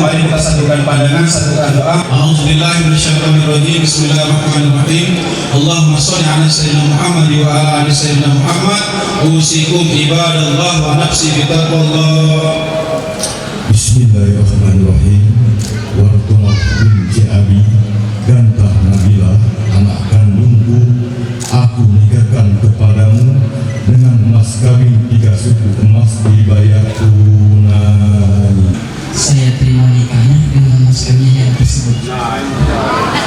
Mari kita satukan pandangan, satukan doa. A'udzubillahi minasyaitonirrajim. Bismillahirrahmanirrahim. Allahumma shalli ala sayyidina Muhammad wa ala ali sayyidina Muhammad. Usikum ibadallah wa nafsi bitaqwallah. Bismillahirrahmanirrahim. Warqamah binti Abi Gantah Nabila, anak kandungku, aku nikahkan kepadamu dengan emas kawin 3 suku emas dibayar tunai. Saya terima nikahnya dengan mas kawin yang tersebut.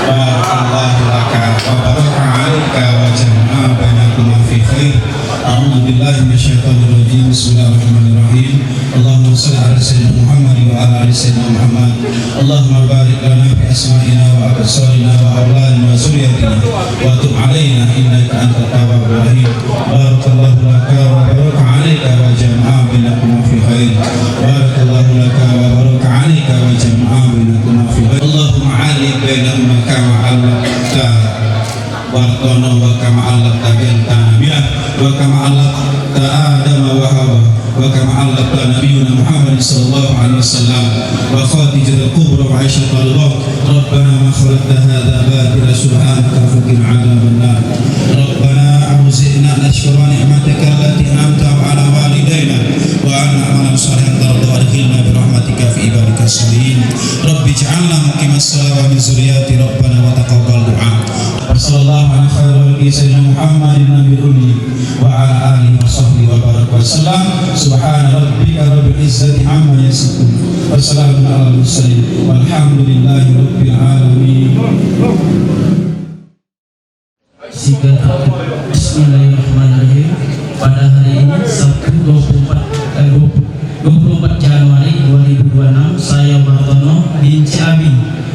Barakallahu laka wa baraka 'alaika wa jama'a bainakuma fi khair. A'udzu billahi minasyaitonir rajim. Bismillahirrahmanirrahim. Allahumma shalli ala sayyidina Muhammad wa ala ali sayyidina Muhammad. Allahumma barik lana fi asma'ina wa absarina wa awladina wa zurriyyatina wa tub 'alaina innaka antat tawwabur rahim. Barakallahu laka wa baraka 'alaika wa jama'a bainakuma fi khair. Barakallahu laka wa baraka 'alaika wa jama'a bainakuma fi khair. Allahumma 'alif bainahuma kama 'allaqta warqana wa kama 'allaqta banta nabiyah wa kama 'allaqta Adam wa Hawa wa kama 'allaqta nabiyyuna Muhammad sallallahu alaihi wasallam wa Khadijatul Kubra wa Aisyah radhiyallahu. Rabbana ma khalaqta hadza batila subhanaka faqina 'adzaban nar. Rabbana awzi'na nashkura ni'mataka allati an'amta 'ala walidayna wa an na'mala salihan tarda wa adkhilna bi rahmatika fi ibadika salihin. Rabbi ij'alna muqimas salati wa min zurriyyati rabbana wa taqabbal du'a. Sallallahu ala khairi sayyidina Muhammadin nabiyil ummi wa ala alihi wa sahbihi wa baraka wa sallam. Subhana rabbika rabbil izzati amma yasifun wa salamun alal mursalin walhamdulillahi rabbil alamin. Bismillahirrahmanirrahim. Pada hari ini Sabtu 24 Januari 2026, saya Wartono binti Abi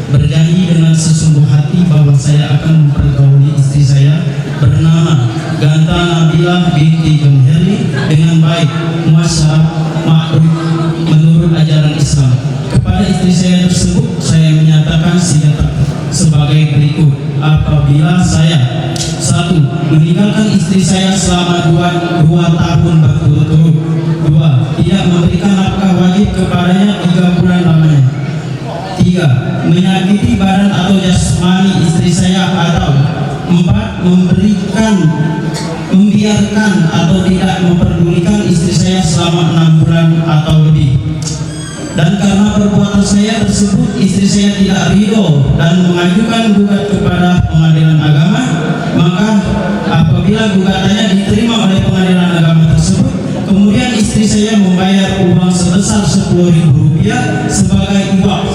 berjanji dengan sesungguh hati bahwa saya akan mempergauli istri saya bernama Ganta Nabila binti Jamheri dengan baik, muasyarah, ma'ruf menurut ajaran Islam. Kepada istri saya tersebut saya menyatakan sebagai berikut. Apabila saya 1. meninggalkan istri saya selama 2 tahun berturut-turut. 2. tidak memberikan nafkah wajib kepadanya 3 bulan lamanya. 3. menyakiti badan atau jasmani istri saya. Atau 4. membiarkan atau tidak memperdulikan istri saya selama 6 bulan atau lebih. Dan karena perbuatan saya tersebut istri saya tidak ridho dan mengajukan gugat kepada pengadilan agama, maka apabila gugatannya diterima oleh pengadilan agama tersebut, kemudian istri saya membayar uang sebesar Rp10.000 sebagai iwak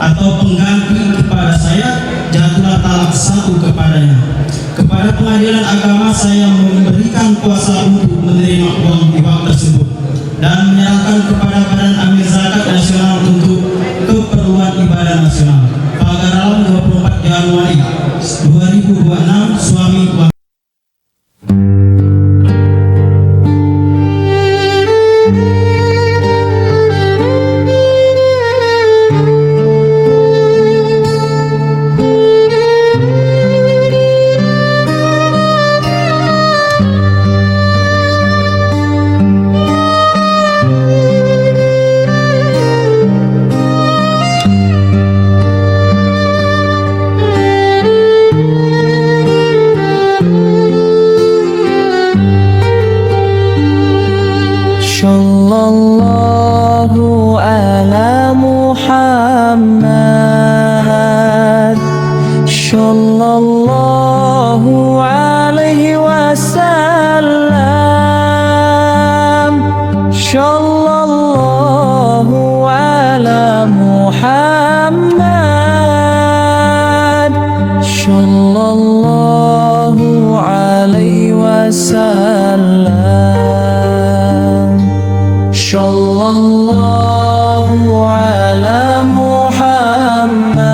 atau pengganti kepada saya, jatuhlah talak 1 kepadanya. Kepada pengadilan agama saya memberikan kuasa untuk menerima uang iwak tersebut dan menyerahkan kepada Badan Amil Zakat Nasional untuk keperluan ibadah nasional. Pagar Alam 24 Januari 2026, suami Sallallahu ala Muhammad, sallallahu alaihi wasallam, sallallahu ala Muhammad, sallallahu alaihi wasallam. Sallallahu ala Muhammad,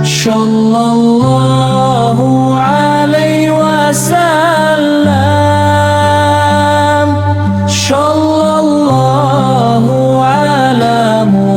sallallahu alaihi wasallam, sallallahu ala Muhammad.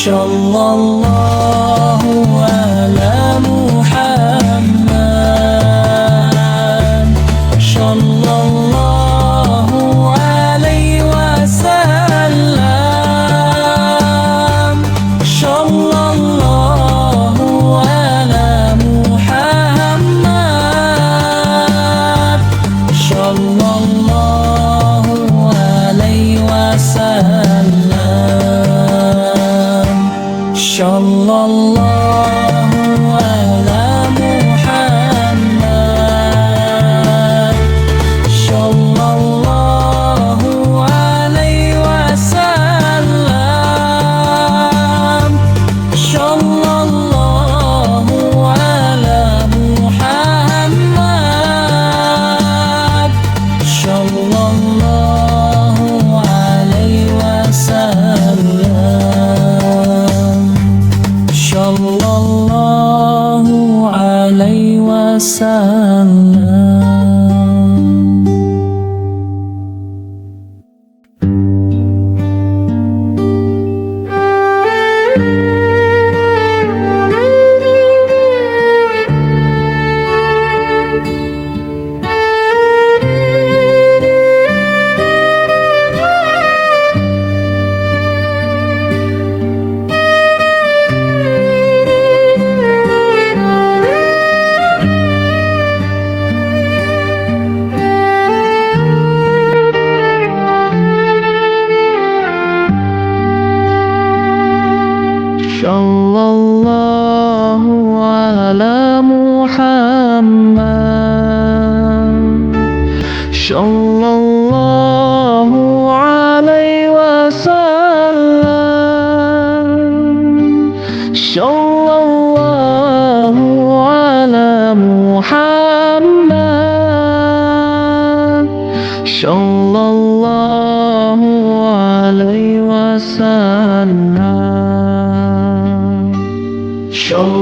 Sallallahu ala Muhammad, sallallahu alaihi wasallam, sallallahu ala Muhammad, sallallahu alaihi wasallam, sallallahu ala Muhammad, sallallahu alaihi wasallam, sallallahu ala Muhammad, sallallahu alaihi wasallam, sallallahu alaihi wasallam. Sallallahu ala Muhammad, sallallahu alaihi wasallam, sallallahu ala Muhammad, sallallahu alaihi wasallam, sallallahu